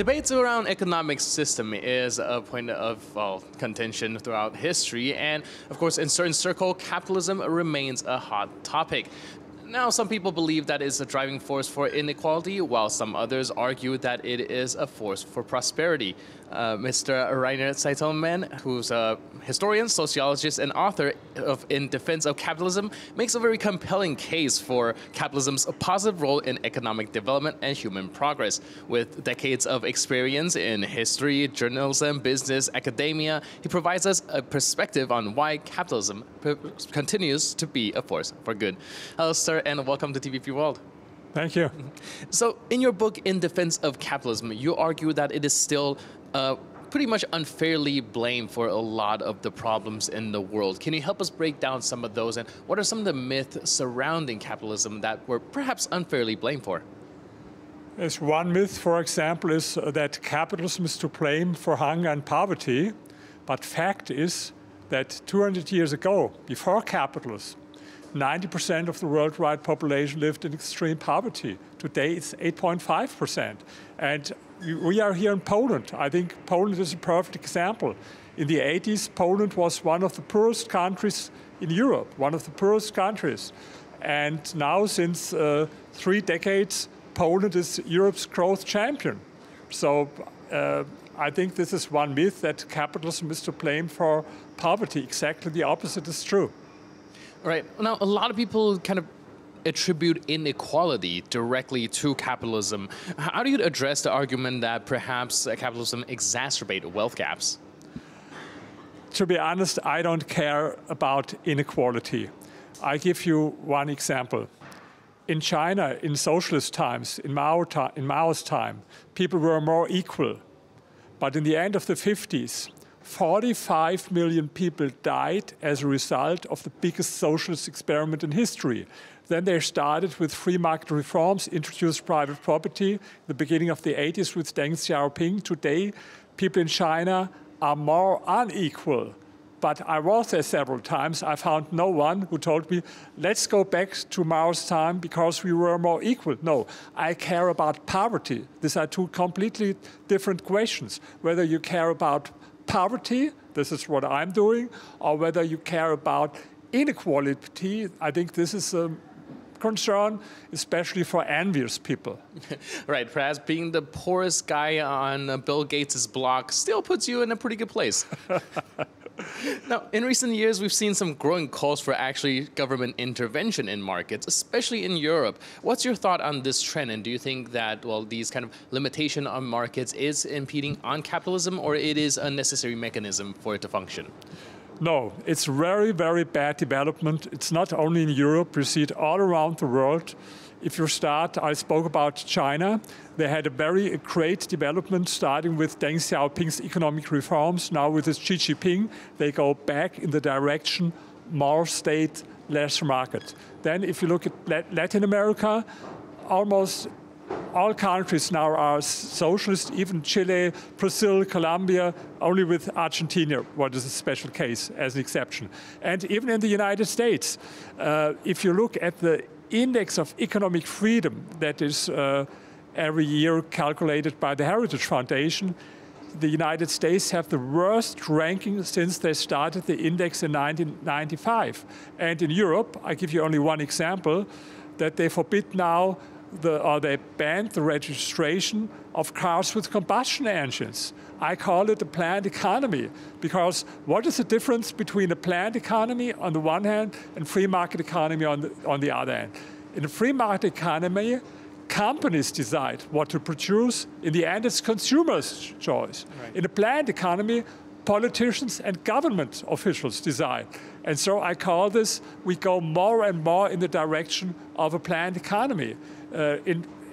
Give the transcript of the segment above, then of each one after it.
Debates around economic system is a point of contention throughout history, and of course, in certain circles, capitalism remains a hot topic. Now, some people believe that it's a driving force for inequality, while some others argue that it is a force for prosperity. Mr. Rainer Zeitelmann, who's a historian, sociologist, and author of In Defense of Capitalism, makes a very compelling case for capitalism's positive role in economic development and human progress. With decades of experience in history, journalism, business, academia, he provides us a perspective on why capitalism continues to be a force for good. Hello, sir, and welcome to TVP World. Thank you. So, in your book, In Defense of Capitalism, you argue that it is still pretty much unfairly blamed for a lot of the problems in the world. Can you help us break down some of those, and what are some of the myths surrounding capitalism that we're perhaps unfairly blamed for? Yes, one myth, for example, is that capitalism is to blame for hunger and poverty. But fact is that 200 years ago, before capitalism, 90% of the worldwide population lived in extreme poverty. Today, it's 8.5%. And we are here in Poland. I think Poland is a perfect example. In the 80s, Poland was one of the poorest countries in Europe, one of the poorest countries. And now, since 3 decades, Poland is Europe's growth champion. So I think this is one myth, that capitalism is to blame for poverty. Exactly the opposite is true. Right. Now, a lot of people kind of attribute inequality directly to capitalism. How do you address the argument that perhaps capitalism exacerbates wealth gaps? To be honest, I don't care about inequality. I give you one example. In China, in socialist times, in Mao's time, people were more equal. But in the end of the 50s, 45 million people died as a result of the biggest socialist experiment in history. Then they started with free market reforms, introduced private property, the beginning of the 80s with Deng Xiaoping. Today, people in China are more unequal. But I was there several times. I found no one who told me, let's go back to Mao's time because we were more equal. No, I care about poverty. These are two completely different questions. Whether you care about poverty, this is what I'm doing, or whether you care about inequality, I think this is a concern, especially for envious people. Right, perhaps being the poorest guy on Bill Gates' block still puts you in a pretty good place. Now, in recent years, we've seen some growing calls for actually government intervention in markets, especially in Europe. What's your thought on this trend? And do you think that, well, these kind of limitation on markets is impeding on capitalism, or it is a necessary mechanism for it to function? No, it's very, very bad development. It's not only in Europe, we see it all around the world. If you start, I spoke about China. They had a very great development starting with Deng Xiaoping's economic reforms. Now with this Xi Jinping, they go back in the direction more state, less market. Then if you look at Latin America, almost all countries now are socialist, even Chile, Brazil, Colombia, only with Argentina, what is a special case as an exception. And even in the United States, if you look at the index of economic freedom that is every year calculated by the Heritage Foundation, the United States have the worst ranking since they started the index in 1995. And in Europe, I give you only one example, that they forbid now, they banned the registration of cars with combustion engines. I call it a planned economy, because what is the difference between a planned economy on the one hand and free market economy on the other hand? In a free market economy, companies decide what to produce. In the end, it's consumers' choice. Right. In a planned economy, politicians and government officials decide. And so I call this, we go more and more in the direction of a planned economy.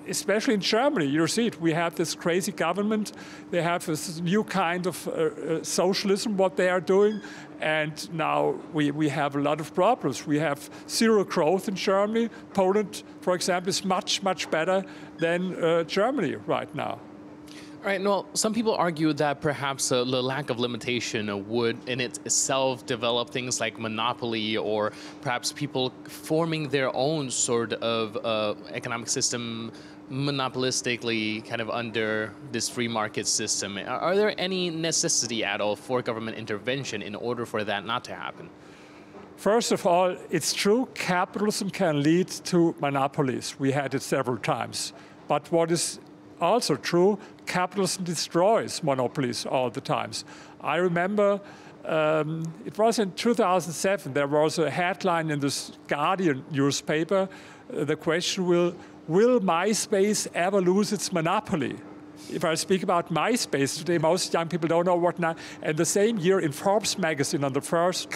Especially in Germany, you see it. We have this crazy government. They have this new kind of socialism, what they are doing. And now we have a lot of problems. We have zero growth in Germany. Poland, for example, is much, much better than Germany right now. Right. Well, some people argue that perhaps the lack of limitation would in itself develop things like monopoly, or perhaps people forming their own sort of economic system monopolistically kind of under this free market system, are there any necessity at all for government intervention in order for that not to happen? First of all, it's true capitalism can lead to monopolies. We had it several times. But what is also true, capitalism destroys monopolies all the times. I remember it was in 2007, there was a headline in the Guardian newspaper. The question will MySpace ever lose its monopoly? If I speak about MySpace today, most young people don't know what now. And the same year in Forbes magazine on the first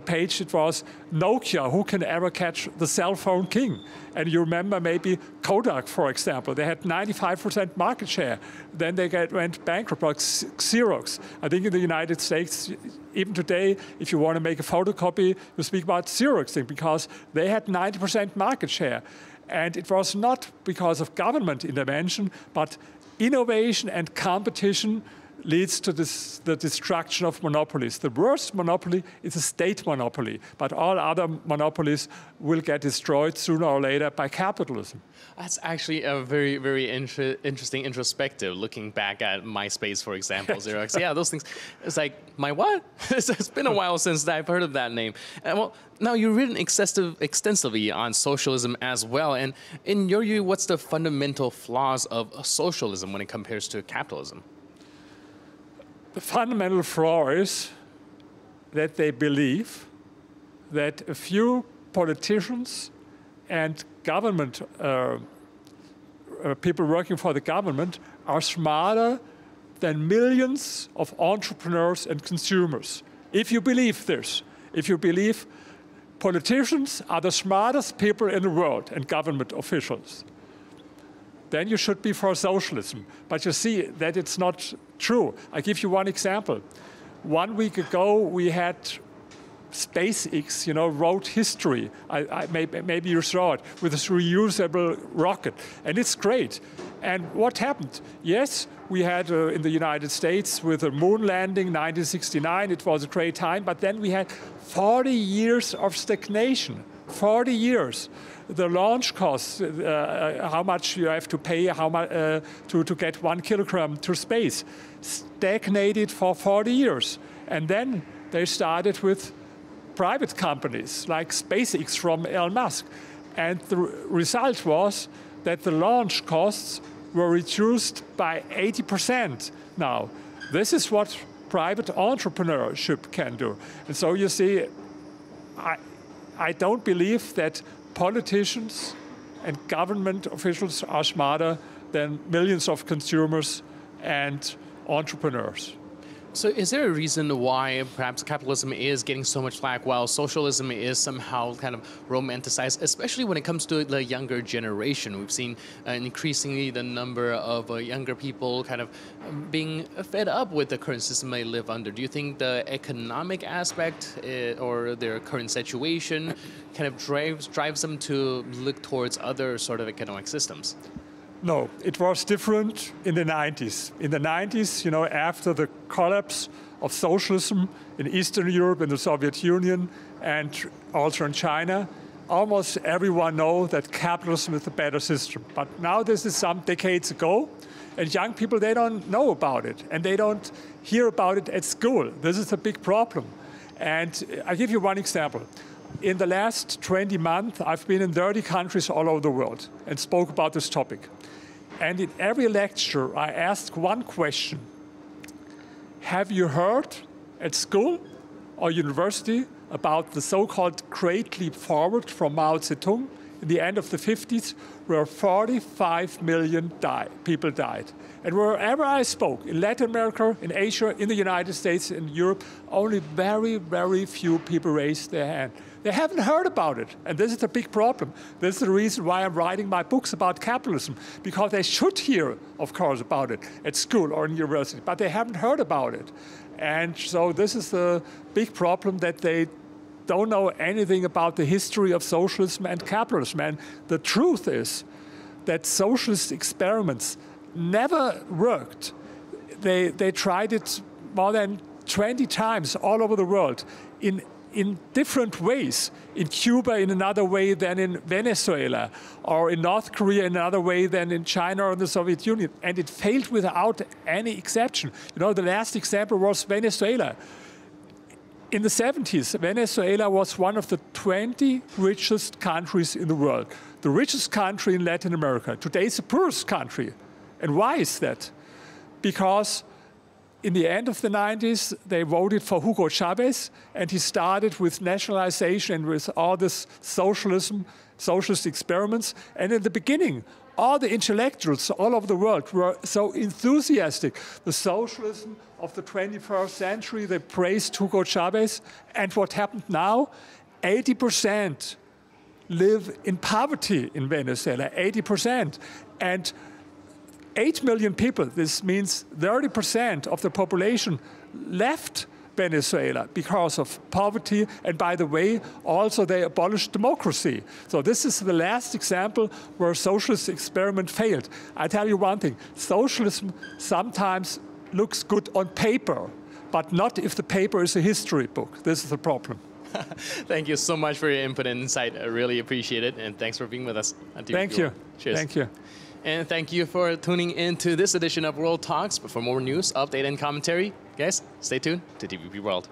page, it was Nokia, who can ever catch the cell phone king? And you remember maybe Kodak, for example. They had 95% market share. Then they went bankrupt, like Xerox. I think in the United States, even today, if you want to make a photocopy, you speak about Xerox thing, because they had 90% market share. And it was not because of government intervention, but innovation and competition leads to the destruction of monopolies. The worst monopoly is a state monopoly, but all other monopolies will get destroyed sooner or later by capitalism. That's actually a very, very interesting introspective, looking back at MySpace, for example, Xerox. Yeah, those things. It's like, my what? It's been a while since I've heard of that name. Well, now you've written extensively on socialism as well. And in your view, what's the fundamental flaws of socialism when it compares to capitalism? The fundamental flaw is that they believe that a few politicians and government people working for the government are smarter than millions of entrepreneurs and consumers. If you believe this, if you believe politicians are the smartest people in the world and government officials, then you should be for socialism. But you see that it's not true. I give you one example. 1 week ago, we had SpaceX, wrote history. Maybe you saw it, with this reusable rocket. And it's great. And what happened? Yes, we had in the United States with the moon landing, 1969, it was a great time. But then we had 40 years of stagnation, 40 years. The launch costs, how much you have to pay, how much to get 1 kilogram to space, stagnated for 40 years. And then they started with private companies like SpaceX from Elon Musk. And the result was that the launch costs were reduced by 80% now. This is what private entrepreneurship can do. And so you see, I don't believe that politicians and government officials are smarter than millions of consumers and entrepreneurs. So is there a reason why perhaps capitalism is getting so much flack while socialism is somehow kind of romanticized, especially when it comes to the younger generation? We've seen increasingly the number of younger people kind of being fed up with the current system they live under. Do you think the economic aspect or their current situation kind of drives them to look towards other sort of economic systems? No, it was different in the 90s. In the 90s, after the collapse of socialism in Eastern Europe, in the Soviet Union, and also in China, almost everyone knows that capitalism is the better system. But now this is some decades ago, and young people, they don't know about it, and they don't hear about it at school. This is a big problem. And I'll give you one example. In the last 20 months, I've been in 30 countries all over the world and spoke about this topic. And in every lecture, I asked one question. Have you heard at school or university about the so-called Great Leap Forward from Mao Zedong in the end of the 50s, where 45 million people died? And wherever I spoke, in Latin America, in Asia, in the United States, in Europe, only very, very few people raised their hand. They haven't heard about it, and this is a big problem. This is the reason why I'm writing my books about capitalism, because they should hear, of course, about it at school or in university, but they haven't heard about it. And so this is the big problem, that they don't know anything about the history of socialism and capitalism. And the truth is that socialist experiments never worked. They tried it more than 20 times all over the world. In in different ways. In Cuba in another way than in Venezuela, or in North Korea in another way than in China or the Soviet Union. And it failed without any exception. You know, the last example was Venezuela. In the 70s, Venezuela was one of the 20 richest countries in the world. The richest country in Latin America. Today it's the poorest country. And why is that? Because in the end of the 90s, they voted for Hugo Chavez, and he started with nationalization and with all this socialism, socialist experiments. And in the beginning, all the intellectuals all over the world were so enthusiastic. The socialism of the 21st century, they praised Hugo Chavez. And what happened now? 80% live in poverty in Venezuela, 80%. And 8 million people, this means 30% of the population left Venezuela because of poverty, and by the way, also they abolished democracy. So this is the last example where socialist experiment failed. I tell you one thing, socialism sometimes looks good on paper, but not if the paper is a history book. This is the problem. Thank you so much for your input and insight. I really appreciate it, and thanks for being with us. Thank you. Cheers. Thank you. And thank you for tuning in to this edition of World Talks. But for more news, update, and commentary, guys, stay tuned to TVP World.